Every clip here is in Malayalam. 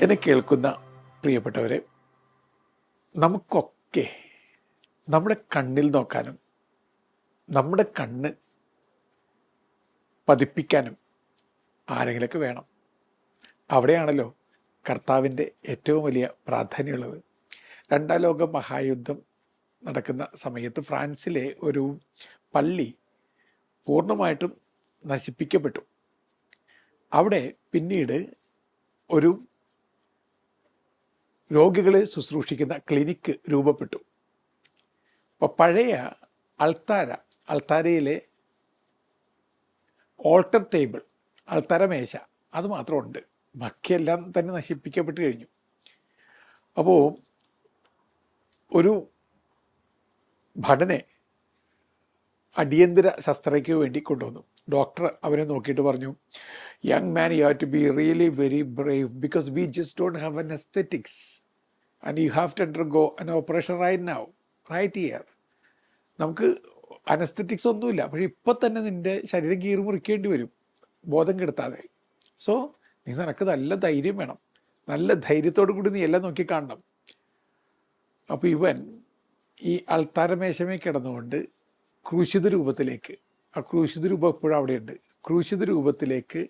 എന്നെ കേൾക്കുന്ന പ്രിയപ്പെട്ടവരെ, നമുക്കൊക്കെ നമ്മുടെ കണ്ണിൽ നോക്കാനും നമ്മുടെ കണ്ണ് പതിപ്പിക്കാനും ആരെങ്കിലൊക്കെ വേണം. അവിടെയാണല്ലോ കർത്താവിൻ്റെ ഏറ്റവും വലിയ പ്രാധാന്യമുള്ളത്. രണ്ടാം ലോക മഹായുദ്ധം നടക്കുന്ന സമയത്ത് ഫ്രാൻസിലെ ഒരു പള്ളി പൂർണ്ണമായിട്ടും നശിപ്പിക്കപ്പെട്ടു. അവിടെ പിന്നീട് ഒരു രോഗികളെ ശുശ്രൂഷിക്കുന്ന ക്ലിനിക്ക് രൂപപ്പെട്ടു. അപ്പോൾ പഴയ അൾത്താരയിലെ ഓൾട്ടർ ടേബിൾ, അൾത്താര മേശ, അത് മാത്രമുണ്ട്. ബാക്കിയെല്ലാം തന്നെ നശിപ്പിക്കപ്പെട്ട് കഴിഞ്ഞു. അപ്പോൾ ഒരു ഭടനെ അടിയന്തര ശസ്ത്രയ്ക്ക് വേണ്ടി കൊണ്ടുവന്നു. ഡോക്ടർ അവനെ നോക്കിയിട്ട് പറഞ്ഞു, young man, you have to be really very brave because we just don't have anaesthetics and you have to undergo an operation right now, right here. നമുക്ക് അനസ്തെറ്റിക്സ് ഒന്നുമില്ല, പക്ഷേ ഇപ്പോൾ തന്നെ നിൻ്റെ ശരീരം കീറി മുറിക്കേണ്ടി വരും ബോധം കെടുത്താതെ. സോ നിനക്ക് നല്ല ധൈര്യം വേണം, നല്ല ധൈര്യത്തോടു കൂടി നീ എല്ലാം നോക്കി കാണണം. അപ്പോൾ ഇവൻ ഈ അൾത്താരമേശമേ കിടന്നുകൊണ്ട് ക്രൂശിത രൂപത്തിലേക്ക്, ആ ക്രൂശിത രൂപം എപ്പോഴും അവിടെയുണ്ട്, ക്രൂശിത രൂപത്തിലേക്ക്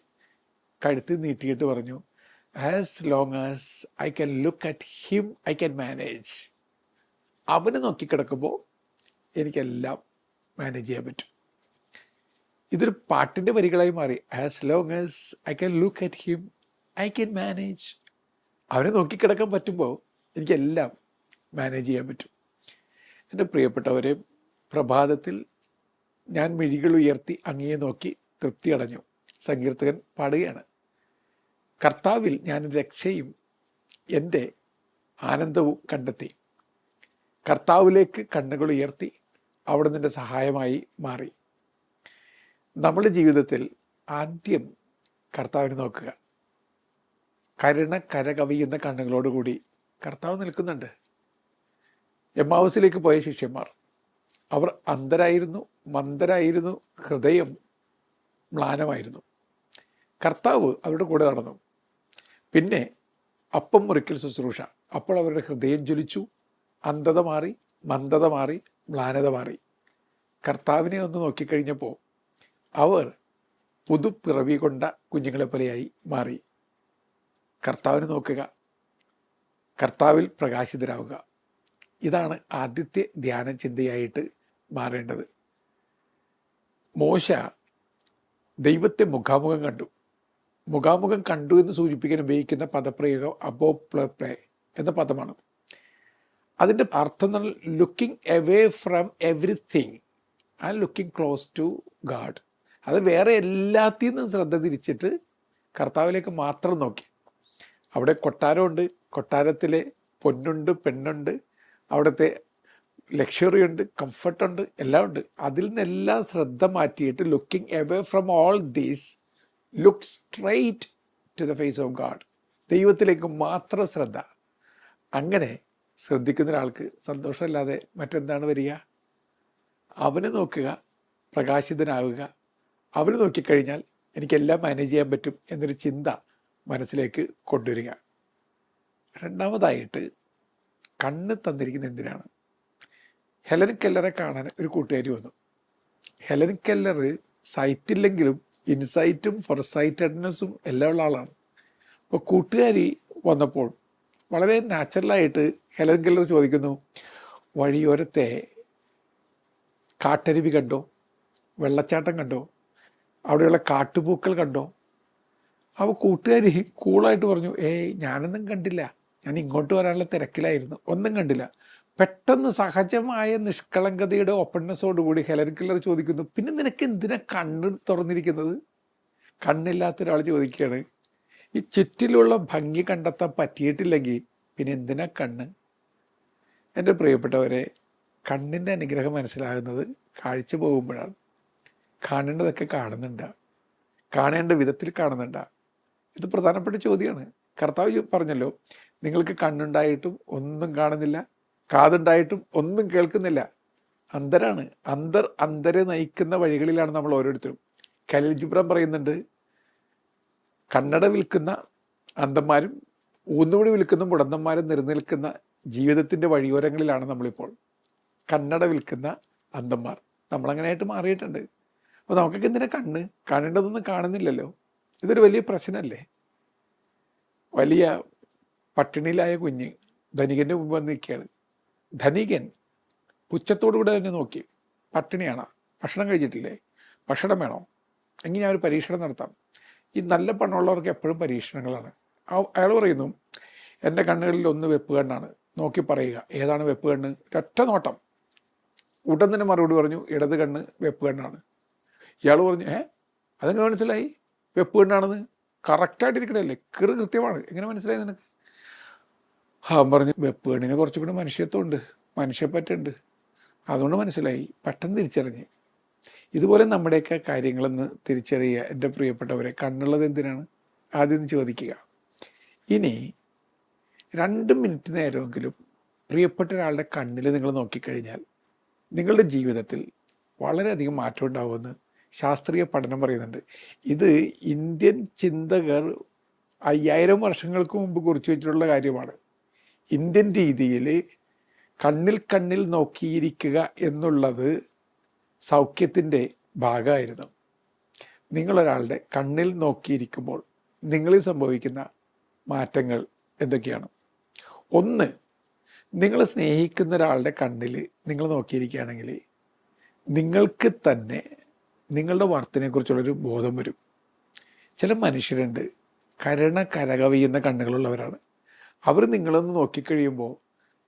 കഴുത്ത് നീട്ടിയിട്ട് പറഞ്ഞു, as long as I can look at him I can manage. അവന് നോക്കിക്കിടക്കുമ്പോൾ എനിക്കെല്ലാം മാനേജ് ചെയ്യാൻ പറ്റും. ഇതൊരു പാട്ടിൻ്റെ വരികളായി മാറി. As long as I can look at him I can manage. അവനെ നോക്കിക്കിടക്കാൻ പറ്റുമ്പോൾ എനിക്കെല്ലാം മാനേജ് ചെയ്യാൻ പറ്റും. എൻ്റെ പ്രിയപ്പെട്ടവരെ, പ്രഭാതത്തിൽ ഞാൻ മിഴികൾ ഉയർത്തി അങ്ങയെ നോക്കി തൃപ്തി അടഞ്ഞു. സങ്കീർത്തകൻ പാടുകയാണ്, കർത്താവിൽ ഞാൻ രക്ഷയും എൻ്റെ ആനന്ദവും കണ്ടെത്തി. കർത്താവിലേക്ക് കണ്ണുകൾ ഉയർത്തി അവിടെ നിൻ്റെ സഹായമായി മാറി. നമ്മുടെ ജീവിതത്തിൽ ആദ്യം കർത്താവിനെ നോക്കുക. കരകവിയുന്ന കണ്ണുകളോടുകൂടി കർത്താവ് നിൽക്കുന്നുണ്ട്. എമ്മാവൂസിലേക്ക് പോയ ശിഷ്യന്മാർ, അവർ അന്ധരായിരുന്നു, മന്ദരായിരുന്നു, ഹൃദയം മ്ലാനമായിരുന്നു. കർത്താവ് അവരുടെ കൂടെ നടന്നു. പിന്നെ അപ്പം മുറിക്കൽ ശുശ്രൂഷ, അപ്പോൾ അവരുടെ ഹൃദയം ജ്വലിച്ചു, അന്ധത മാറി, മന്ദത മാറി, മ്ലാനത മാറി. കർത്താവിനെ ഒന്ന് നോക്കിക്കഴിഞ്ഞപ്പോൾ അവർ പുതുപ്പിറവി കൊണ്ട കുഞ്ഞുങ്ങളെപ്പോലെയായി മാറി. കർത്താവിനെ നോക്കുക, കർത്താവിൽ പ്രകാശിതരാവുക. ഇതാണ് ആദ്യത്തെ ധ്യാന ചിന്തയായിട്ട് മാറേണ്ടത്. മോശ ദൈവത്തെ മുഖാമുഖം കണ്ടു. മുഖാമുഖം കണ്ടു എന്ന് സൂചിപ്പിക്കാൻ ഉപയോഗിക്കുന്ന പദപ്രയോഗം അബോപ്ലേ എന്ന പദമാണ്. അതിൻ്റെ അർത്ഥം എന്ന് പറഞ്ഞാൽ looking away from everything and looking close to God. അത് വേറെ എല്ലാത്തിൽ നിന്നും ശ്രദ്ധ തിരിച്ചിട്ട് കർത്താവിലേക്ക് മാത്രം നോക്കി. അവിടെ കൊട്ടാരമുണ്ട്, കൊട്ടാരത്തിലെ പൊന്നുണ്ട്, പെണ്ണുണ്ട്, അവിടുത്തെ ലക്ഷറി ഉണ്ട്, കംഫർട്ടുണ്ട്, എല്ലാം ഉണ്ട്. അതിൽ നിന്നെല്ലാം ശ്രദ്ധ മാറ്റിയിട്ട് looking away from all these, look straight to the face of God. ദൈവത്തിലേക്ക് മാത്രം ശ്രദ്ധ. അങ്ങനെ ശ്രദ്ധിക്കുന്ന ഒരാൾക്ക് സന്തോഷമല്ലാതെ മറ്റെന്താണ് വരിക? അവന് നോക്കുക, പ്രകാശിതനാവുക. അവന് നോക്കിക്കഴിഞ്ഞാൽ എനിക്കെല്ലാം മാനേജ് ചെയ്യാൻ പറ്റും എന്നൊരു ചിന്ത മനസ്സിലേക്ക് കൊണ്ടുവരിക. രണ്ടാമതായിട്ട്, കണ്ണ് തന്നിരിക്കുന്ന എന്തിനാണ്? ഹെലൻ കെല്ലറെ കാണാൻ ഒരു കൂട്ടുകാരി വന്നു. ഹെലൻ കെല്ലർ സൈറ്റില്ലെങ്കിലും ഇൻസൈറ്റും ഫോർസൈറ്റഡ്നെസ്സും എല്ലാം ഉള്ള ആളാണ്. അപ്പോൾ കൂട്ടുകാരി വന്നപ്പോൾ വളരെ നാച്ചുറലായിട്ട് ഹെലൻ കെല്ലർ ചോദിക്കുന്നു, വഴിയോരത്തെ കാട്ടരുവി കണ്ടോ? വെള്ളച്ചാട്ടം കണ്ടോ? അവിടെയുള്ള കാട്ടുപൂക്കൾ കണ്ടോ? അപ്പോൾ കൂട്ടുകാരി കൂളായിട്ട് പറഞ്ഞു, ഞാനൊന്നും കണ്ടില്ല, ഞാൻ ഇങ്ങോട്ട് വരാനുള്ള തിരക്കിലായിരുന്നു, ഒന്നും കണ്ടില്ല. പെട്ടെന്ന് സഹജമായ നിഷ്കളങ്കതയുടെ ഓപ്പൺനെസ്സോടുകൂടി ഹെലൻ കെല്ലർ ചോദിക്കുന്നു, പിന്നെ നിനക്ക് എന്തിനാ കണ്ണ് തുറന്നിരിക്കുന്നത്? കണ്ണില്ലാത്ത ഒരാൾ ചോദിക്കുകയാണ്, ഈ ചുറ്റിലുള്ള ഭംഗി കണ്ടെത്താൻ പറ്റിയിട്ടില്ലെങ്കിൽ പിന്നെ എന്തിനാ കണ്ണ്? എൻ്റെ പ്രിയപ്പെട്ടവരെ, കണ്ണിൻ്റെ അനുഗ്രഹം മനസ്സിലാകുന്നത് കാഴ്ച പോകുമ്പോഴാണ്. കാണേണ്ടതൊക്കെ കാണുന്നുണ്ട്, കാണേണ്ട വിധത്തിൽ കാണുന്നുണ്ട്. ഇത് പ്രധാനപ്പെട്ട ചോദ്യമാണ്. കർത്താവ് പറഞ്ഞല്ലോ, നിങ്ങൾക്ക് കണ്ണുണ്ടായിട്ടും ഒന്നും കാണുന്നില്ല, കാതുണ്ടായിട്ടും ഒന്നും കേൾക്കുന്നില്ല, അന്ധരാണ്. അന്ധരെ നയിക്കുന്ന വഴികളിലാണ് നമ്മൾ ഓരോരുത്തരും. ഖലീൽ ജിബ്രാൻ പറയുന്നുണ്ട്, കന്നഡ വിൽക്കുന്ന അന്ധന്മാരും ഊന്നുവടി വിൽക്കുന്ന മുടന്തന്മാരും നിലനിൽക്കുന്ന ജീവിതത്തിൻ്റെ വഴിയോരങ്ങളിലാണ് നമ്മളിപ്പോൾ. കണ്ണട വിൽക്കുന്ന അന്ധന്മാർ നമ്മളങ്ങനെയായിട്ട് മാറിയിട്ടുണ്ട്. അപ്പോൾ നമുക്കൊക്കെ എന്തിനാ കണ്ണ്? കാണേണ്ടതൊന്നും കാണുന്നില്ലല്ലോ. ഇതൊരു വലിയ പ്രശ്നമല്ലേ? വലിയ പട്ടിണിയിലായ കുഞ്ഞ് ധനികൻ്റെ മുമ്പ് വന്ന് നിൽക്കുകയാണ്. ധനികൻ പുച്ഛത്തോടുകൂടെ തന്നെ നോക്കി, പട്ടിണിയാണോ? ഭക്ഷണം കഴിച്ചിട്ടില്ലേ? ഭക്ഷണം വേണോ? എങ്കിൽ ഞാൻ ഒരു പരീക്ഷണം നടത്താം. ഈ നല്ല പണമുള്ളവർക്ക് എപ്പോഴും പരീക്ഷണങ്ങളാണ്. അയാൾ പറയുന്നു, എൻ്റെ കണ്ണുകളിൽ ഒന്ന് വെപ്പ് കണ്ണാണ്, നോക്കി പറയുക ഏതാണ് വെപ്പ് കണ്ണ്. ഒറ്റ നോട്ടം ഉടൻ തന്നെ മറുപടി പറഞ്ഞു, ഇടത് കണ്ണ് വെപ്പ് കണ്ണാണ്. ഇയാൾ പറഞ്ഞു, അതെങ്ങനെ മനസ്സിലായി വെപ്പ് കണ്ണാണെന്ന്? കറക്റ്റായിട്ടിരിക്കണല്ലേ, കൃത്യമാണ്, എങ്ങനെ മനസ്സിലായി നിനക്ക്? പറഞ്ഞു, വെപ്പ് കണ്ണിന് കുറച്ചുകൂടി മനുഷ്യത്വമുണ്ട്, മനുഷ്യപ്പറ്റുണ്ട്, അതുകൊണ്ട് മനസ്സിലായി, പെട്ടെന്ന് തിരിച്ചറിഞ്ഞ്. ഇതുപോലെ നമ്മുടെയൊക്കെ കാര്യങ്ങളെന്ന് തിരിച്ചറിയുക എൻ്റെ പ്രിയപ്പെട്ടവരെ. കണ്ണുള്ളത് എന്തിനാണ് ആദ്യം ചോദിക്കുക. ഇനി 2 മിനിറ്റ് നേരമെങ്കിലും പ്രിയപ്പെട്ട ഒരാളുടെ കണ്ണിൽ നിങ്ങൾ നോക്കിക്കഴിഞ്ഞാൽ നിങ്ങളുടെ ജീവിതത്തിൽ വളരെയധികം മാറ്റം ഉണ്ടാവുമെന്ന് ശാസ്ത്രീയ പഠനം പറയുന്നുണ്ട്. ഇത് ഇന്ത്യൻ ചിന്തകർ 5000 വർഷങ്ങൾക്ക് മുമ്പ് കുറിച്ച് വെച്ചിട്ടുള്ള കാര്യമാണ്. ഇന്ത്യൻ രീതിയിൽ കണ്ണിൽ നോക്കിയിരിക്കുക എന്നുള്ളത് സൗഖ്യത്തിൻ്റെ ഭാഗമായിരുന്നു. നിങ്ങളൊരാളുടെ കണ്ണിൽ നോക്കിയിരിക്കുമ്പോൾ നിങ്ങളിൽ സംഭവിക്കുന്ന മാറ്റങ്ങൾ എന്തൊക്കെയാണ്? ഒന്ന്, നിങ്ങൾ സ്നേഹിക്കുന്ന ഒരാളുടെ കണ്ണിൽ നിങ്ങൾ നോക്കിയിരിക്കുകയാണെങ്കിൽ നിങ്ങൾക്ക് തന്നെ നിങ്ങളുടെ വർത്തിനെക്കുറിച്ചുള്ളൊരു ബോധം വരും. ചില മനുഷ്യരുണ്ട്, കരകവിയുന്ന കണ്ണുകളുള്ളവരാണ്. അവർ നിങ്ങളൊന്ന് നോക്കിക്കഴിയുമ്പോൾ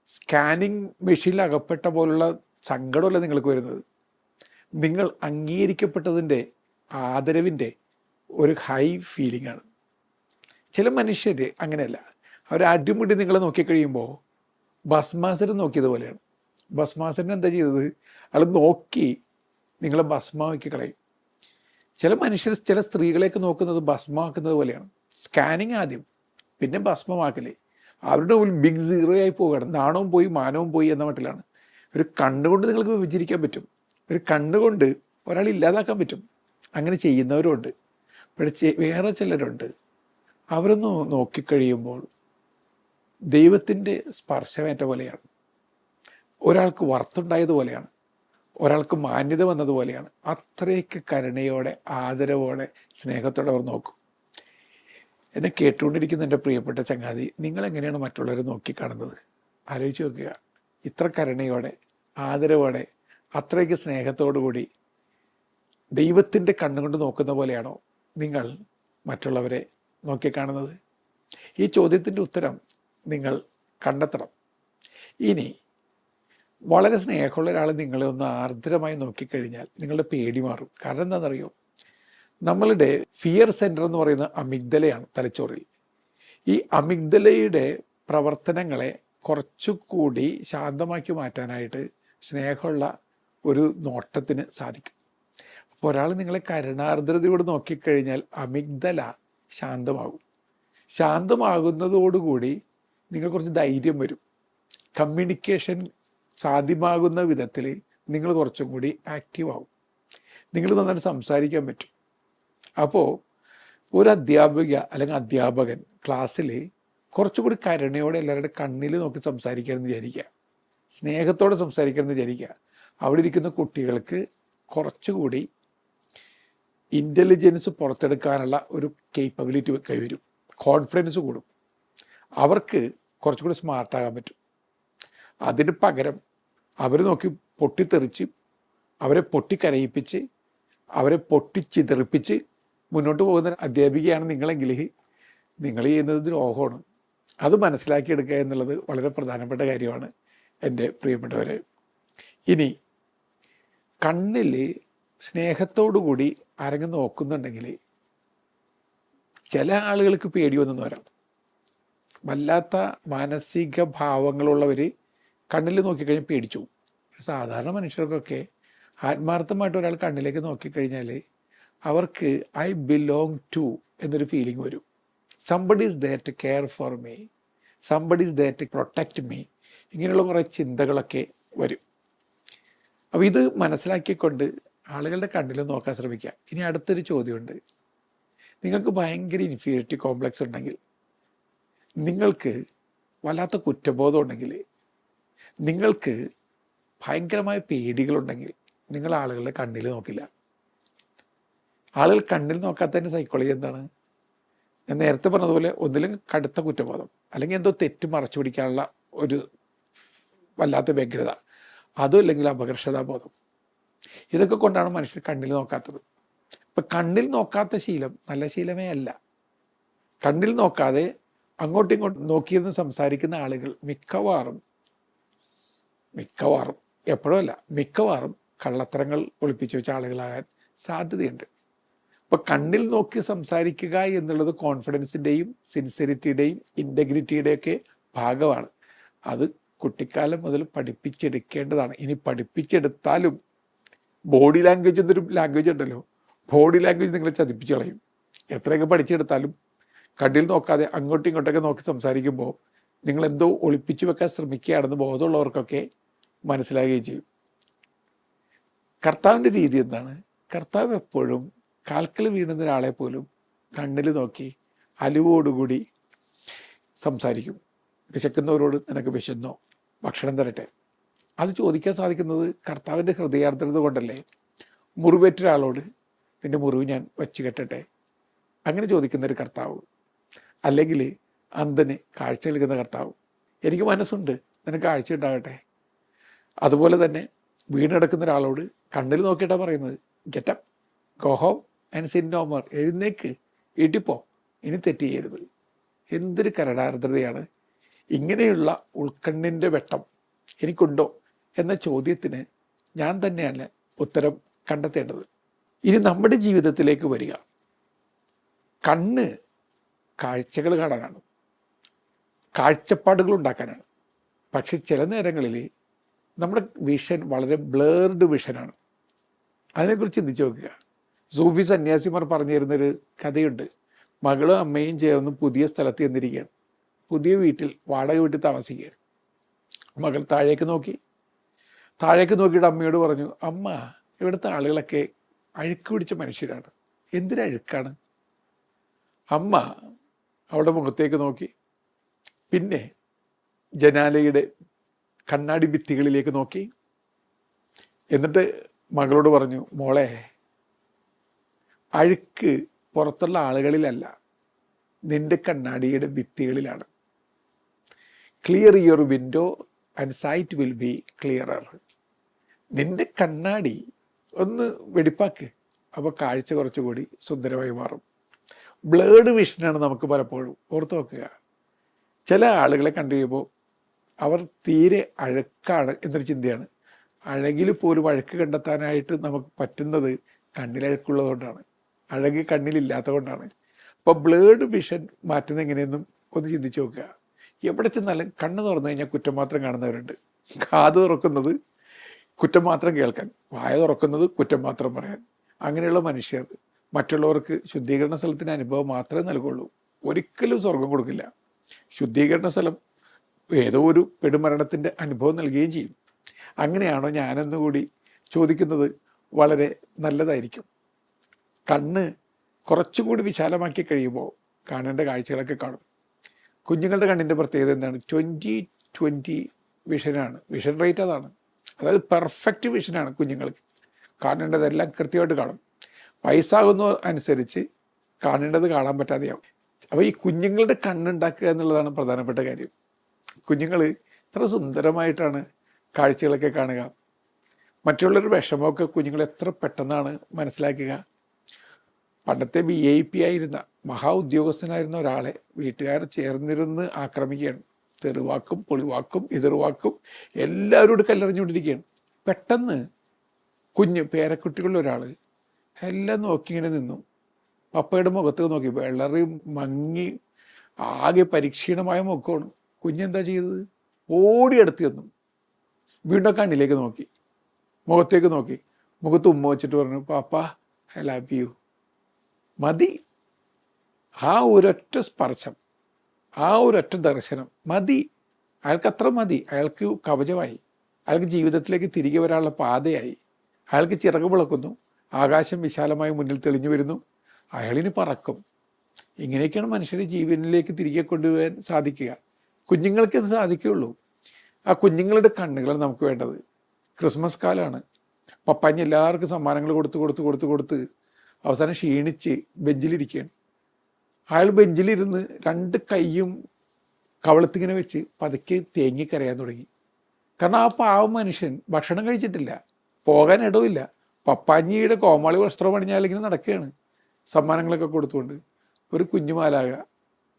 സ്കാനിങ് മെഷീനിൽ അകപ്പെട്ട പോലുള്ള സങ്കടമല്ല നിങ്ങൾക്ക് വരുന്നത്. നിങ്ങൾ അംഗീകരിക്കപ്പെട്ടതിൻ്റെ ആദരവിൻ്റെ ഒരു ഹൈ ഫീലിംഗ് ആണ്. ചില മനുഷ്യർ അങ്ങനെയല്ല. അവർ അടിമുടി നിങ്ങളെ നോക്കിക്കഴിയുമ്പോൾ ഭസ്മാസുരൻ നോക്കിയതുപോലെയാണ്. ഭസ്മാസുരൻ എന്താ ചെയ്തത്? അയാൾ നോക്കി നിങ്ങളെ ഭസ്മാക്കി കളയും. ചില മനുഷ്യർ ചില സ്ത്രീകളെയൊക്കെ നോക്കുന്നത് ഭസ്മാക്കുന്നത് പോലെയാണ്. സ്കാനിങ് ആദ്യം, പിന്നെ ഭസ്മമാക്കലേ. അവരുടെ മുമ്പിൽ ബിഗ് സീറോ ആയി പോവുകയാണ്. നാണവും പോയി മാനവും പോയി എന്ന മട്ടിലാണ്. ഒരു കണ്ണുകൊണ്ട് നിങ്ങൾക്ക് വിഭജിക്കാൻ പറ്റും, ഒരു കണ്ണുകൊണ്ട് ഒരാൾ ഇല്ലാതാക്കാൻ പറ്റും. അങ്ങനെ ചെയ്യുന്നവരുണ്ട്. പക്ഷേ വേറെ ചിലരുണ്ട്, അവരൊന്ന് നോക്കിക്കഴിയുമ്പോൾ ദൈവത്തിൻ്റെ സ്പർശമേറ്റ പോലെയാണ്, ഒരാൾക്ക് വർത്തുണ്ടായതുപോലെയാണ്, ഒരാൾക്ക് മാന്യത വന്നതുപോലെയാണ്. അത്രയ്ക്ക് കരുണയോടെ, ആദരവോടെ, സ്നേഹത്തോടെ അവർ നോക്കും. എന്നെ കേട്ടുകൊണ്ടിരിക്കുന്ന എൻ്റെ പ്രിയപ്പെട്ട ചങ്ങാതി, നിങ്ങളെങ്ങനെയാണ് മറ്റുള്ളവരെ നോക്കിക്കാണുന്നത്? ആലോചിച്ച് നോക്കുക. ഇത്ര കരുണയോടെ, ആദരവോടെ, അത്രയ്ക്ക് സ്നേഹത്തോടു കൂടി ദൈവത്തിൻ്റെ കണ്ണുകൊണ്ട് നോക്കുന്ന പോലെയാണോ നിങ്ങൾ മറ്റുള്ളവരെ നോക്കിക്കാണുന്നത്? ഈ ചോദ്യത്തിൻ്റെ ഉത്തരം നിങ്ങൾ കണ്ടെത്തണം. ഇനി വളരെ സ്നേഹമുള്ള ഒരാൾ നിങ്ങളെ ഒന്ന് ആർദ്രമായി നോക്കിക്കഴിഞ്ഞാൽ നിങ്ങളുടെ പേടി മാറും. കാരണം എന്താണെന്നറിയോ? നമ്മളുടെ ഫിയർ സെൻറ്റർ എന്ന് പറയുന്ന അമിഗ്ദലയാണ് തലച്ചോറിൽ. ഈ അമിഗ്ദലയുടെ പ്രവർത്തനങ്ങളെ കുറച്ചുകൂടി ശാന്തമാക്കി മാറ്റാനായിട്ട് സ്നേഹമുള്ള ഒരു നോട്ടത്തിന് സാധിക്കും. അപ്പോൾ ഒരാൾ നിങ്ങളെ കരുണാർദ്രതയോട് നോക്കിക്കഴിഞ്ഞാൽ അമിഗ്ദല ശാന്തമാകും. ശാന്തമാകുന്നതോടുകൂടി നിങ്ങൾ കുറച്ച് ധൈര്യം വരും. കമ്മ്യൂണിക്കേഷൻ സാധ്യമാകുന്ന വിധത്തിൽ നിങ്ങൾ കുറച്ചും കൂടി ആക്റ്റീവ് ആവും. നിങ്ങൾ നന്നായിട്ട് സംസാരിക്കാൻ പറ്റും. അപ്പോൾ ഒരു അധ്യാപിക അല്ലെങ്കിൽ അധ്യാപകൻ ക്ലാസ്സിൽ കുറച്ചുകൂടി കരുണയോടെ എല്ലാവരുടെ കണ്ണിൽ നോക്കി സംസാരിക്കണമെന്ന് വിചാരിക്കുക, സ്നേഹത്തോടെ സംസാരിക്കണമെന്ന് വിചാരിക്കുക. അവിടെ ഇരിക്കുന്ന കുട്ടികൾക്ക് കുറച്ചുകൂടി ഇൻ്റലിജൻസ് പുറത്തെടുക്കാനുള്ള ഒരു കേപ്പബിലിറ്റി കൈവരും, കോൺഫിഡൻസ് കൂടും, അവർക്ക് കുറച്ചുകൂടി സ്മാർട്ടാകാൻ പറ്റും. അതിന് പകരം അവർ നോക്കി പൊട്ടിത്തെറിച്ച്, അവരെ പൊട്ടിക്കരയിപ്പിച്ച്, അവരെ പൊട്ടിച്ചിതറിപ്പിച്ച് മുന്നോട്ട് പോകുന്ന അധ്യാപികയാണ് നിങ്ങളെങ്കിൽ നിങ്ങൾ ചെയ്യുന്നത് ദ്രോഹമാണ്. അത് മനസ്സിലാക്കിയെടുക്കുക എന്നുള്ളത് വളരെ പ്രധാനപ്പെട്ട കാര്യമാണ് എൻ്റെ പ്രിയപ്പെട്ടവരെ. ഇനി കണ്ണിൽ സ്നേഹത്തോടു കൂടി ആരെങ്കിലും നോക്കുന്നുണ്ടെങ്കിൽ ചില ആളുകൾക്ക് പേടി വന്നെന്ന് വരാം. വല്ലാത്ത മാനസിക ഭാവങ്ങളുള്ളവർ കണ്ണിൽ നോക്കിക്കഴിഞ്ഞാൽ പേടിച്ചു. സാധാരണ മനുഷ്യർക്കൊക്കെ ആത്മാർത്ഥമായിട്ട് ഒരാൾ കണ്ണിലേക്ക് നോക്കിക്കഴിഞ്ഞാൽ അവർക്ക് ഐ ബിലോങ് ടു എന്നൊരു ഫീലിംഗ് വരും. Somebody is there to care for me, somebody is there to protect me, ഇങ്ങനെയുള്ള കുറേ ചിന്തകളൊക്കെ വരും. അപ്പോൾ ഇത് മനസ്സിലാക്കിക്കൊണ്ട് ആളുകളുടെ കണ്ണിൽ നോക്കാൻ ശ്രമിക്കുക. ഇനി അടുത്തൊരു ചോദ്യമുണ്ട്. നിങ്ങൾക്ക് ഭയങ്കര ഇൻഫീരിയോറിറ്റി കോംപ്ലക്സ് ഉണ്ടെങ്കിൽ നിങ്ങൾക്ക് വല്ലാത്ത കുറ്റബോധം ഉണ്ടെങ്കിൽ, നിങ്ങൾക്ക് ഭയങ്കരമായ പേടികളുണ്ടെങ്കിൽ നിങ്ങൾ ആളുകളുടെ കണ്ണിൽ നോക്കില്ല. ആളുകൾ കണ്ണിൽ നോക്കാത്തതിൻ്റെ സൈക്കോളജി എന്താണ്? ഞാൻ നേരത്തെ പറഞ്ഞതുപോലെ ഒന്നിലും കടുത്ത കുറ്റബോധം, അല്ലെങ്കിൽ എന്തോ തെറ്റ് മറച്ചു പിടിക്കാനുള്ള ഒരു വല്ലാത്ത വ്യഗ്രത, അതും അല്ലെങ്കിൽ അപകർഷതാബോധം. ഇതൊക്കെ കൊണ്ടാണ് മനുഷ്യർ കണ്ണിൽ നോക്കാത്തത്. ഇപ്പം കണ്ണിൽ നോക്കാത്ത ശീലം നല്ല ശീലമേ അല്ല. കണ്ണിൽ നോക്കാതെ അങ്ങോട്ടും ഇങ്ങോട്ടും നോക്കിയിരുന്ന് സംസാരിക്കുന്ന ആളുകൾ മിക്കവാറും എപ്പോഴും മിക്കവാറും കള്ളത്തരങ്ങൾ ഒളിപ്പിച്ചു വെച്ച ആളുകളാകാൻ സാധ്യതയുണ്ട്. അപ്പോൾ കണ്ണിൽ നോക്കി സംസാരിക്കുക എന്നുള്ളത് കോൺഫിഡൻസിൻ്റെയും സിൻസിയറിറ്റിയുടെയും ഇൻറ്റഗ്രിറ്റിയുടെയൊക്കെ ഭാഗമാണ്. അത് കുട്ടിക്കാലം മുതൽ പഠിപ്പിച്ചെടുക്കേണ്ടതാണ്. ഇനി പഠിപ്പിച്ചെടുത്താലും ബോഡി ലാംഗ്വേജ് എന്നൊരു ലാംഗ്വേജ് ഉണ്ടല്ലോ, ബോഡി ലാംഗ്വേജ് നിങ്ങളെ ചതിപ്പിച്ച് കളയും. എത്രയൊക്കെ പഠിച്ചെടുത്താലും കണ്ണിൽ നോക്കാതെ അങ്ങോട്ടും ഇങ്ങോട്ടൊക്കെ നോക്കി സംസാരിക്കുമ്പോൾ നിങ്ങളെന്തോ ഒളിപ്പിച്ചു വെക്കാൻ ശ്രമിക്കുകയാണെന്ന് ബോധമുള്ളവർക്കൊക്കെ മനസ്സിലാകുകയും ചെയ്യും. കർത്താവിൻ്റെ രീതി എന്താണ്? കർത്താവ് എപ്പോഴും കാൽക്കൽ വീണുന്ന ഒരാളെ പോലും കണ്ണിൽ നോക്കി അലിവോടുകൂടി സംസാരിക്കും. വിശക്കുന്നവരോട് നിനക്ക് വിശന്നോ, ഭക്ഷണം തരട്ടെ. അത് ചോദിക്കാൻ സാധിക്കുന്നത് കർത്താവിൻ്റെ ഹൃദയാർദ്രത കൊണ്ടല്ലേ. മുറിവേറ്റ ഒരാളോട് നിൻ്റെ മുറിവ് ഞാൻ വച്ച് കെട്ടട്ടെ, അങ്ങനെ ചോദിക്കുന്നൊരു കർത്താവ്. അല്ലെങ്കിൽ അന്ധന് കാഴ്ച നൽകുന്ന കർത്താവ്, എനിക്ക് മനസ്സുണ്ട് നിനക്ക് കാഴ്ച ഉണ്ടാകട്ടെ. അതുപോലെ തന്നെ വീണെടുക്കുന്ന ഒരാളോട് കണ്ണിൽ നോക്കിയിട്ടാണ് പറയുന്നത്, get up, go home and sin no more, എഴുന്നേക്ക്, വീട്ടിപ്പോ, ഇനി തെറ്റ് ചെയ്യരുത്. എന്തൊരു കരുണാർദ്രതയാണ്! ഇങ്ങനെയുള്ള ഉൾക്കണ്ണിൻ്റെ വെട്ടം എനിക്കുണ്ടോ എന്ന ചോദ്യത്തിന് ഞാൻ തന്നെയാണ് ഉത്തരം കണ്ടെത്തേണ്ടത്. ഇനി നമ്മുടെ ജീവിതത്തിലേക്ക് വരിക. കണ്ണ് കാഴ്ചകൾ കാണാനാണ്, കാഴ്ചപ്പാടുകൾ ഉണ്ടാക്കാനാണ്. പക്ഷെ ചില നേരങ്ങളിൽ നമ്മുടെ വിഷൻ വളരെ ബ്ലേർഡ് വിഷനാണ്. അതിനെക്കുറിച്ച് ചിന്തിച്ച് നോക്കുക. സൂഫി സന്യാസിമാർ പറഞ്ഞു തരുന്നൊരു കഥയുണ്ട്. മകളും അമ്മയും ചേർന്ന് പുതിയ സ്ഥലത്ത് ചെന്നിരിക്കുകയാണ്. പുതിയ വീട്ടിൽ, വാടക വീട്ടിൽ താമസിക്കുകയാണ്. മകൾ താഴേക്ക് നോക്കിയിട്ട് അമ്മയോട് പറഞ്ഞു, അമ്മ, ഇവിടുത്തെ ആളുകളൊക്കെ അഴുക്ക് പിടിച്ച മനുഷ്യരാണ്, എന്തിനഴുക്കാണ്? അമ്മ അവളുടെ മുഖത്തേക്ക് നോക്കി, പിന്നെ ജനാലയുടെ കണ്ണാടി ഭിത്തികളിലേക്ക് നോക്കി. എന്നിട്ട് മകളോട് പറഞ്ഞു, മോളെ, അഴുക്ക് പുറത്തുള്ള ആളുകളിലല്ല, നിന്റെ കണ്ണാടിയുടെ ഭിത്തികളിലാണ്. Clear your window and sight will be clearer. നിന്റെ കണ്ണാടി ഒന്ന് വെടിപ്പാക്ക്, അപ്പോൾ കാഴ്ച കുറച്ചുകൂടി സുന്ദരമായി മാറും. ബ്ലേഡ് വിഷനാണ് നമുക്ക് പലപ്പോഴും. ഓർത്ത് നോക്കുക, ചില ആളുകളെ കണ്ടു കഴിയുമ്പോൾ അവർ തീരെ അഴുക്കാണ് എന്നൊരു ചിന്തയാണ്. അഴകിൽ പോലും അഴുക്ക് കണ്ടെത്താനായിട്ട് നമുക്ക് പറ്റുന്നത് കണ്ണിലഴുക്കുള്ളതുകൊണ്ടാണ്, അഴക് കണ്ണിലില്ലാത്ത കൊണ്ടാണ്. അപ്പോൾ ബ്ലേഡ് വിഷൻ മാറ്റുന്നത് എങ്ങനെയെന്നും ഒന്ന് ചിന്തിച്ച് നോക്കുക. എവിടെ ചെന്നാലും കണ്ണ് തുറന്നു കഴിഞ്ഞാൽ കുറ്റം മാത്രം കാണുന്നവരുണ്ട്, കാത് തുറക്കുന്നത് കുറ്റം മാത്രം കേൾക്കാൻ, വായ തുറക്കുന്നത് കുറ്റം മാത്രം പറയാൻ. അങ്ങനെയുള്ള മനുഷ്യർ മറ്റുള്ളവർക്ക് ശുദ്ധീകരണ സ്ഥലത്തിൻ്റെ അനുഭവം മാത്രമേ നൽകുള്ളൂ, ഒരിക്കലും സ്വർഗം കൊടുക്കില്ല. ശുദ്ധീകരണ സ്ഥലം ഏതോ ഒരു പെടുമരണത്തിൻ്റെ അനുഭവം നൽകുകയും ചെയ്യും. അങ്ങനെയാണോ ഞാനെന്നുകൂടി ചോദിക്കുന്നത് വളരെ നല്ലതായിരിക്കും. കണ്ണ് കുറച്ചും കൂടി വിശാലമാക്കി കഴിയുമ്പോൾ കാണേണ്ട കാഴ്ചകളൊക്കെ കാണും. കുഞ്ഞുങ്ങളുടെ കണ്ണിൻ്റെ പ്രത്യേകത എന്താണ്? 20/20 വിഷനാണ്. വിഷൻ റേറ്റ് അതാണ്. അതായത് പെർഫെക്റ്റ് വിഷനാണ് കുഞ്ഞുങ്ങൾക്ക്. കാണേണ്ടതെല്ലാം കൃത്യമായിട്ട് കാണും. വയസ്സാകുന്ന അനുസരിച്ച് കാണേണ്ടത് കാണാൻ പറ്റാതെയാവും. അപ്പോൾ ഈ കുഞ്ഞുങ്ങളുടെ കണ്ണുണ്ടാക്കുക എന്നുള്ളതാണ് പ്രധാനപ്പെട്ട കാര്യം. കുഞ്ഞുങ്ങൾ ഇത്ര സുന്ദരമായിട്ടാണ് കാഴ്ചകളൊക്കെ കാണുക. മറ്റുള്ളൊരു വിഷമമൊക്കെ കുഞ്ഞുങ്ങൾ എത്ര പെട്ടെന്നാണ് മനസ്സിലാക്കുക. പണ്ടത്തെ VIP ആയിരുന്ന മഹാ ഉദ്യോഗസ്ഥനായിരുന്ന ഒരാളെ വീട്ടുകാർ ചേർന്നിരുന്ന് ആക്രമിക്കുകയാണ്. തെറിവാക്കും, പൊളിവാക്കും, എതിർവാക്കും എല്ലാവരോട് കല്ലെറിഞ്ഞുകൊണ്ടിരിക്കുകയാണ്. പെട്ടെന്ന് പേരക്കുട്ടികളിൽ ഒരാൾ എല്ലാം നോക്കി ഇങ്ങനെ നിന്നു. പപ്പയുടെ മുഖത്ത് നോക്കി, വെള്ളറി മങ്ങി ആകെ പരിക്ഷീണമായ മുഖമാണ്. കുഞ്ഞെന്താ ചെയ്തത്? ഓടിയെടുത്ത് ചെന്നു, വീണ്ടും കണ്ണിലേക്ക് നോക്കി, മുഖത്തേക്ക് നോക്കി, മുഖത്ത് ഉമ്മ വെച്ചിട്ട് പറഞ്ഞു, പാപ്പ ഐ ലവ് യു. മതി. ആ ഒരൊറ്റ സ്പർശം, ആ ഒരൊറ്റ ദർശനം മതി. അയാൾക്ക് അത്ര മതി. അയാൾക്ക് കവചമായി, അയാൾക്ക് ജീവിതത്തിലേക്ക് തിരികെ വരാനുള്ള പാതയായി. അയാൾക്ക് ചിറക് വിളക്കുന്നു, ആകാശം വിശാലമായി മുന്നിൽ തെളിഞ്ഞു വരുന്നു. അയാളിനി പറക്കും. ഇങ്ങനെയൊക്കെയാണ് മനുഷ്യരെ ജീവനിലേക്ക് തിരികെ കൊണ്ടുവരാൻ സാധിക്കുക. കുഞ്ഞുങ്ങൾക്ക് ഇത് സാധിക്കുകയുള്ളൂ. ആ കുഞ്ഞുങ്ങളുടെ കണ്ണുകളാണ് നമുക്ക് വേണ്ടത്. ക്രിസ്മസ് കാലമാണ്. പപ്പാഞ്ഞ് എല്ലാവർക്കും സമ്മാനങ്ങൾ കൊടുത്ത് അവസാനം ക്ഷീണിച്ച് ബെഞ്ചിലിരിക്കുകയാണ്. അയാൾ ബെഞ്ചിലിരുന്ന് 2 കൈയും കവളത്തിങ്ങനെ വെച്ച് പതുക്കെ തേങ്ങി കരയാൻ തുടങ്ങി. കാരണം ആ പാവം മനുഷ്യൻ ഭക്ഷണം കഴിച്ചിട്ടില്ല, പോകാൻ ഇടവില്ല. പപ്പാഞ്ഞിയുടെ കോമാളി വസ്ത്രം പണിഞ്ഞാലിങ്ങനെ നടക്കുകയാണ് സമ്മാനങ്ങളൊക്കെ കൊടുത്തുകൊണ്ട്. ഒരു കുഞ്ഞുമാലാക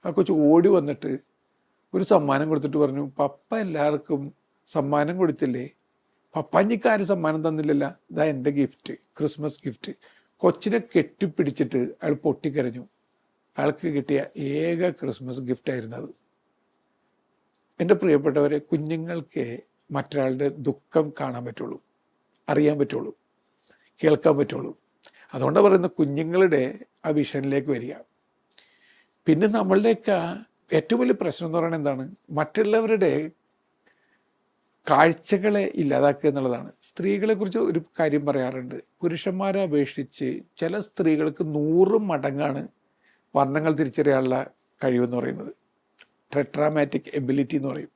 ആ കൊച്ചു ഓടി വന്നിട്ട് ഒരു സമ്മാനം കൊടുത്തിട്ട് പറഞ്ഞു, പപ്പ എല്ലാവർക്കും സമ്മാനം കൊടുത്തില്ലേ, പപ്പാഞ്ഞിക്കാരും സമ്മാനം തന്നില്ലല്ലോ, ഇതാ എൻ്റെ ഗിഫ്റ്റ്, ക്രിസ്മസ് ഗിഫ്റ്റ്. കൊച്ചിനെ കെട്ടിപ്പിടിച്ചിട്ട് അയാൾ പൊട്ടിക്കരഞ്ഞു. അയാൾക്ക് കിട്ടിയ ഏക ക്രിസ്മസ് ഗിഫ്റ്റായിരുന്നു അത്. എൻ്റെ പ്രിയപ്പെട്ടവരെ, കുഞ്ഞുങ്ങൾക്ക് മറ്റൊരാളുടെ ദുഃഖം കാണാൻ പറ്റുള്ളൂ, അറിയാൻ പറ്റുള്ളൂ, കേൾക്കാൻ പറ്റുള്ളൂ. അതുകൊണ്ടാണ് പറയുന്നത് കുഞ്ഞുങ്ങളുടെ ആ വിഷനിലേക്ക് വരിക. പിന്നെ നമ്മളുടെയൊക്കെ ഏറ്റവും വലിയ പ്രശ്നം എന്ന് പറയുന്നത് എന്താണ്? മറ്റുള്ളവരുടെ കാഴ്ചകളെ ഇല്ലാതാക്കുക എന്നുള്ളതാണ്. സ്ത്രീകളെക്കുറിച്ച് ഒരു കാര്യം പറയാറുണ്ട്. പുരുഷന്മാരെ അപേക്ഷിച്ച് ചില സ്ത്രീകൾക്ക് 100 മടങ്ങാണ് വർണ്ണങ്ങൾ തിരിച്ചറിയാനുള്ള കഴിവെന്ന് പറയുന്നത്. ടെട്രാമാറ്റിക് എബിലിറ്റി എന്ന് പറയും.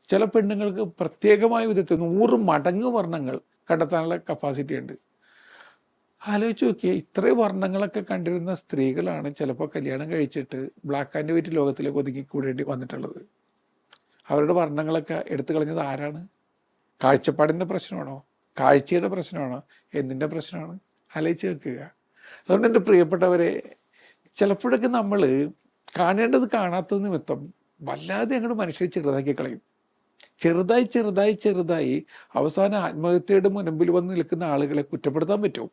ചില പെണ്ണുങ്ങൾക്ക് പ്രത്യേകമായ വിധത്തിൽ 100 മടങ്ങ് വർണ്ണങ്ങൾ കണ്ടെത്താനുള്ള കപ്പാസിറ്റി ഉണ്ട്. ആലോചിച്ച് നോക്കിയാൽ ഇത്രയും വർണ്ണങ്ങളൊക്കെ കണ്ടിരുന്ന സ്ത്രീകളാണ് ചിലപ്പോൾ കല്യാണം കഴിച്ചിട്ട് ബ്ലാക്ക് ആൻഡ് വൈറ്റ് ലോകത്തിലേക്ക് ഒതുങ്ങിക്കൂടേണ്ടി വന്നിട്ടുള്ളത്. അവരുടെ വർണ്ണങ്ങളൊക്കെ എടുത്തു കളഞ്ഞത് ആരാണ്? കാഴ്ചപ്പാടിൻ്റെ പ്രശ്നമാണോ? കാഴ്ചയുടെ പ്രശ്നമാണോ? എന്തിൻ്റെ പ്രശ്നമാണ്? ആലോചിച്ച് വെക്കുക. അതുകൊണ്ട് എൻ്റെ പ്രിയപ്പെട്ടവരെ, ചിലപ്പോഴൊക്കെ നമ്മൾ കാണേണ്ടത് കാണാത്തത് നിമിത്തം വല്ലാതെ അങ്ങോട്ട് മനുഷ്യരെ ചെറുതാക്കി കളയും. ചെറുതായി അവസാനം ആത്മഹത്യയുടെ മുൻപിൽ വന്ന് നിൽക്കുന്ന ആളുകളെ കുറ്റപ്പെടുത്താൻ പറ്റുമോ?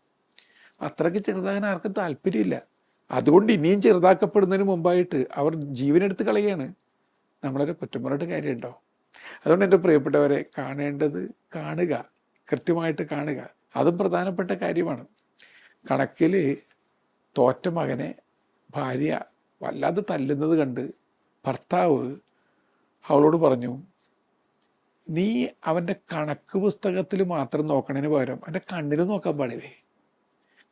അത്രയ്ക്ക് ചെറുതാകാൻ ആർക്കും താല്പര്യമില്ല. അതുകൊണ്ട് ഇനിയും ചെറുതാക്കപ്പെടുന്നതിന് മുമ്പായിട്ട് അവർ ജീവനെടുത്ത് കളയുകയാണ്. നമ്മളൊരു കുറ്റം പറഞ്ഞിട്ട് കാര്യമുണ്ടോ? അതുകൊണ്ട് എൻ്റെ പ്രിയപ്പെട്ടവരെ, കാണേണ്ടത് കാണുക, കൃത്യമായിട്ട് കാണുക. അതും പ്രധാനപ്പെട്ട കാര്യമാണ്. കണക്കിൽ തോറ്റ മകനെ ഭാര്യ വല്ലാതെ തല്ലുന്നത് കണ്ട് ഭർത്താവ് അവളോട് പറഞ്ഞു, നീ അവൻ്റെ കണക്ക് പുസ്തകത്തിൽ മാത്രം നോക്കണതിന് പകരം അവൻ്റെ കണ്ണിൽ നോക്കാൻ പാടില്ലേ?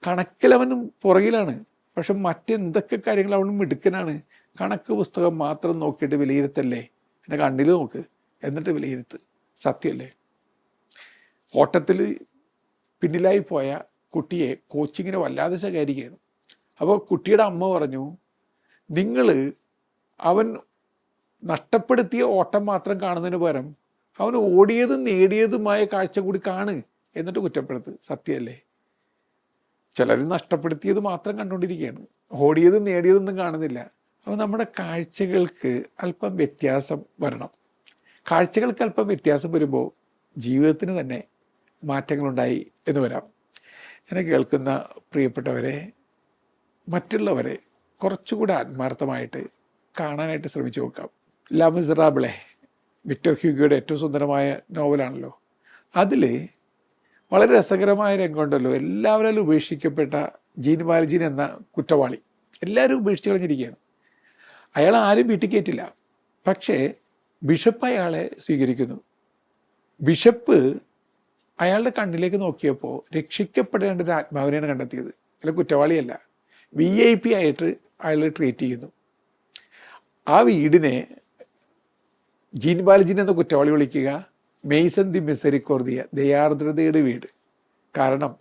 കണക്കിൽ അവനും പുറകിലാണ്, പക്ഷെ മറ്റെന്തൊക്കെ കാര്യങ്ങൾ അവനും മിടുക്കനാണ്. കണക്ക് പുസ്തകം മാത്രം നോക്കിയിട്ട് വിലയിരുത്തല്ലേ, എൻ്റെ കണ്ണിൽ നോക്ക്, എന്നിട്ട് വിലയിരുത്ത്. സത്യമല്ലേ? ഓട്ടത്തിൽ പിന്നിലായി പോയ കുട്ടിയെ കോച്ചിങ്ങിനെ വല്ലാതെ ശകാരിക്കുകയാണ്. അപ്പോൾ കുട്ടിയുടെ അമ്മ പറഞ്ഞു, നിങ്ങൾ അവൻ നഷ്ടപ്പെടുത്തിയ ഓട്ടം മാത്രം കാണുന്നതിന് പകരം അവൻ ഓടിയതും നേടിയതുമായ കാഴ്ച കൂടി കാണ്, എന്നിട്ട് കുറ്റപ്പെടുത്ത്. സത്യമല്ലേ? ചിലർ നഷ്ടപ്പെടുത്തിയത് മാത്രം കണ്ടുകൊണ്ടിരിക്കുകയാണ്, ഓടിയതും നേടിയതൊന്നും കാണുന്നില്ല. അപ്പോൾ നമ്മുടെ കാഴ്ചകൾക്ക് അല്പം വ്യത്യാസം വരണം. കാഴ്ചകൾക്ക് അല്പം വ്യത്യാസം വരുമ്പോൾ ജീവിതത്തിന് തന്നെ മാറ്റങ്ങളുണ്ടായി എന്ന് വരാം. എന്നെ കേൾക്കുന്ന പ്രിയപ്പെട്ടവരെ, മറ്റുള്ളവരെ കുറച്ചുകൂടെ ആത്മാർത്ഥമായിട്ട് കാണാനായിട്ട് ശ്രമിച്ചു നോക്കാം. ലാ മിസറാബിളെ വിക്ടർ ഹ്യൂഗോയുടെ ഏറ്റവും സുന്ദരമായ നോവലാണല്ലോ. അതിൽ വളരെ രസകരമായ രംഗമുണ്ടല്ലോ. എല്ലാവരും ഉപേക്ഷിക്കപ്പെട്ട ജീൻ വാൽജീൻ എന്ന കുറ്റവാളി എല്ലാവരും ഉപേക്ഷിച്ച് കളഞ്ഞിരിക്കുകയാണ്. അയാൾ ആരും വീട്ടിൽ കയറ്റില്ല. പക്ഷേ ബിഷപ്പ് അയാളെ സ്വീകരിക്കുന്നു. ബിഷപ്പ് അയാളുടെ കണ്ണിലേക്ക് നോക്കിയപ്പോൾ രക്ഷിക്കപ്പെടേണ്ട ഒരു ആത്മാവിനെയാണ് കണ്ടെത്തിയത്. അല്ല, കുറ്റവാളിയല്ല, VIP ആയിട്ട് അയാൾ ട്രീറ്റ് ചെയ്യുന്നു. ആ വീടിനെ ജീൻ വാൽജീൻ എന്ന കുറ്റവാളി വിളിക്കുക മെയ്സൺ ദി മിസെറിക്കോർദിയ, ദയാർദ്രതയുടെ വീട്. കാരണം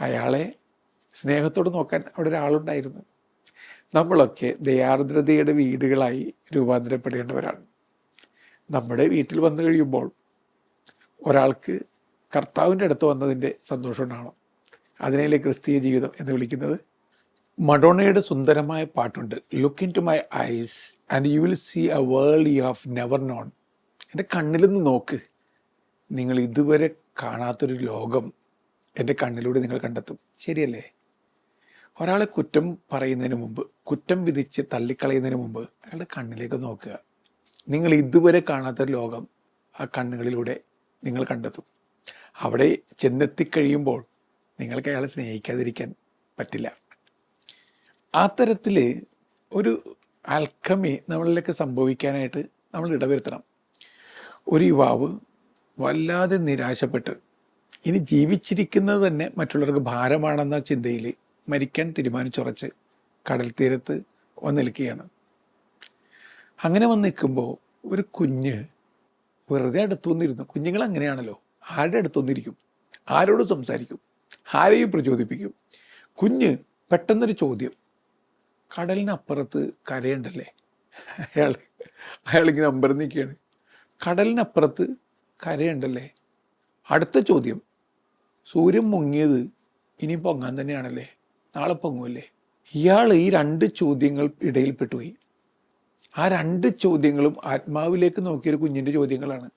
അയാളെ സ്നേഹത്തോട് നോക്കാൻ അവിടെ ഒരാളുണ്ടായിരുന്നു. നമ്മളൊക്കെ ദയാർദ്രതയുടെ വീടുകളായി രൂപാന്തരപ്പെടേണ്ടവരാണ്. നമ്മുടെ വീട്ടിൽ വന്നു കഴിയുമ്പോൾ ഒരാൾക്ക് കർത്താവിൻ്റെ അടുത്ത് വന്നതിൻ്റെ സന്തോഷം ഉണ്ടാകണം. അതിനല്ലേ ക്രിസ്തീയ ജീവിതം എന്ന് വിളിക്കുന്നത്. മഡോണയുടെ സുന്ദരമായ പാട്ടുണ്ട്, look into my eyes and you will see a world you have never known. എൻ്റെ കണ്ണിൽ നിന്ന് നോക്ക്, നിങ്ങൾ ഇതുവരെ കാണാത്തൊരു ലോകം എൻ്റെ കണ്ണിലൂടെ നിങ്ങൾ കണ്ടെത്തും. ശരിയല്ലേ? ഒരാളെ കുറ്റം പറയുന്നതിന് മുമ്പ്, കുറ്റം വിധിച്ച് തള്ളിക്കളയുന്നതിന് മുമ്പ് അയാളുടെ കണ്ണിലേക്ക് നോക്കുക. നിങ്ങൾ ഇതുവരെ കാണാത്തൊരു ലോകം ആ കണ്ണുകളിലൂടെ നിങ്ങൾ കണ്ടെത്തും. അവിടെ ചെന്നെത്തിക്കഴിയുമ്പോൾ നിങ്ങൾക്ക് അയാളെ സ്നേഹിക്കാതിരിക്കാൻ പറ്റില്ല. ആ തരത്തിൽ ഒരു ആൽക്കമി നമ്മളിലേക്ക് സംഭവിക്കാനായിട്ട് നമ്മൾ ഇടവരുത്തണം. ഒരു യുവാവ് വല്ലാതെ നിരാശപ്പെട്ട് ഇനി ജീവിച്ചിരിക്കുന്നത് തന്നെ മറ്റുള്ളവർക്ക് ഭാരമാണെന്ന ചിന്തയിൽ മരിക്കാൻ തീരുമാനിച്ചുറച്ച് കടൽ തീരത്ത് വന്ന് നിൽക്കുകയാണ്. അങ്ങനെ വന്ന് നിൽക്കുമ്പോൾ ഒരു കുഞ്ഞ് വെറുതെ അടുത്തുവന്നിരുന്നു. കുഞ്ഞുങ്ങൾ അങ്ങനെയാണല്ലോ, ആരുടെ അടുത്തുവന്നിരിക്കും, ആരോട് സംസാരിക്കും, ആരെയും പ്രചോദിപ്പിക്കും. കുഞ്ഞ് പെട്ടെന്നൊരു ചോദ്യം, കടലിനപ്പുറത്ത് കരയുണ്ടല്ലേ? അയാളിങ്ങനെ അമ്പരം നിൽക്കുകയാണ്. കടലിനപ്പുറത്ത് കരയുണ്ടല്ലേ? അടുത്ത ചോദ്യം, സൂര്യൻ മുങ്ങിയത് ഇനി പൊങ്ങാൻ തന്നെയാണല്ലേ? നാളെ പൊങ്ങുമല്ലേ? ഇയാൾ ഈ 2 ചോദ്യങ്ങൾ ഇടയിൽപ്പെട്ടുപോയി. ആ 2 ചോദ്യങ്ങളും ആത്മാവിലേക്ക് നോക്കിയൊരു കുഞ്ഞിൻ്റെ ചോദ്യങ്ങളാണ്.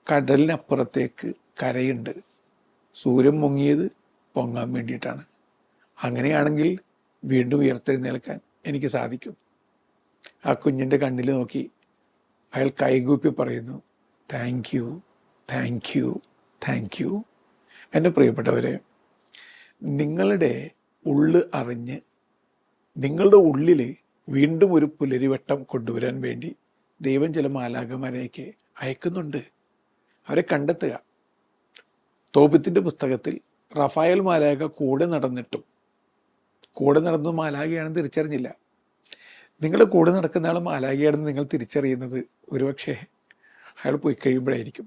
കടലിനപ്പുറത്തേക്ക് കരയുണ്ട്, സൂര്യൻ മുങ്ങിയത് പൊങ്ങാൻ വേണ്ടിയിട്ടാണ്. അങ്ങനെയാണെങ്കിൽ വീണ്ടും ഉയർത്തെഴുന്നേൽക്കാൻ എനിക്ക് സാധിക്കും. ആ കുഞ്ഞിൻ്റെ കണ്ണിൽ നോക്കി അയാൾ കൈകൂപ്പി പറയുന്നു, thank you, thank you, thank you. എൻ്റെ പ്രിയപ്പെട്ടവരെ, നിങ്ങളുടെ ഉള്ള് അറിഞ്ഞ് നിങ്ങളുടെ ഉള്ളിൽ വീണ്ടും ഒരു പുലരിവട്ടം കൊണ്ടുവരാൻ വേണ്ടി ദൈവം ചില മാലാഖമാരെയൊക്കെ അയക്കുന്നുണ്ട്. അവരെ കണ്ടെത്തുക. തോബിത്തിൻ്റെ പുസ്തകത്തിൽ റഫായേൽ മാലാഖ കൂടെ നടന്നു മാലാഖയാണെന്ന് തിരിച്ചറിഞ്ഞില്ല. നിങ്ങളുടെ കൂടെ നടക്കുന്ന ആൾ മാലാഖയാണെന്ന് നിങ്ങൾ തിരിച്ചറിയുന്നത് ഒരുപക്ഷെ അയാൾ പോയി കഴിയുമ്പോഴായിരിക്കും.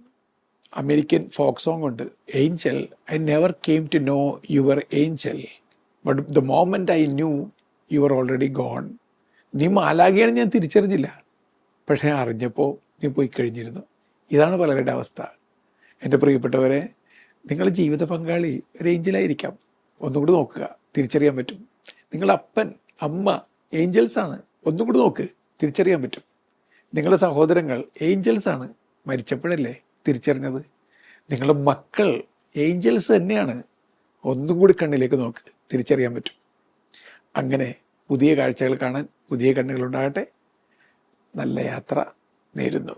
അമേരിക്കൻ ഫോക്ക് സോങ് ഉണ്ട്, angel, I never came to know you're angel but the moment I knew you're already gone. നീ മാലാഖയാണെന്ന് ഞാൻ തിരിച്ചറിഞ്ഞില്ല, പക്ഷേ അറിഞ്ഞപ്പോൾ നീ പോയി കഴിഞ്ഞിരുന്നു. ഇതാണ് പലരുടെ അവസ്ഥ. എൻ്റെ പ്രിയപ്പെട്ടവരെ, നിങ്ങളുടെ ജീവിത പങ്കാളി ഒരു ഏഞ്ചലായിരിക്കാം. ഒന്നുകൂടി നോക്കുക, തിരിച്ചറിയാൻ പറ്റും. നിങ്ങളുടെ അപ്പൻ അമ്മ ഏഞ്ചൽസാണ്, ഒന്നും കൂടി നോക്ക്, തിരിച്ചറിയാൻ പറ്റും. നിങ്ങളുടെ സഹോദരങ്ങൾ ഏഞ്ചൽസാണ്, മരിച്ചപ്പോഴല്ലേ തിരിച്ചറിഞ്ഞത്. നിങ്ങളുടെ മക്കൾ ഏഞ്ചൽസ് തന്നെയാണ്, ഒന്നും കൂടി കണ്ണിലേക്ക് നോക്ക്, തിരിച്ചറിയാൻ പറ്റും. അങ്ങനെ പുതിയ കാഴ്ചകൾ കാണാൻ പുതിയ കണ്ണുകളുണ്ടാകട്ടെ. നല്ല യാത്ര നേരുന്നു.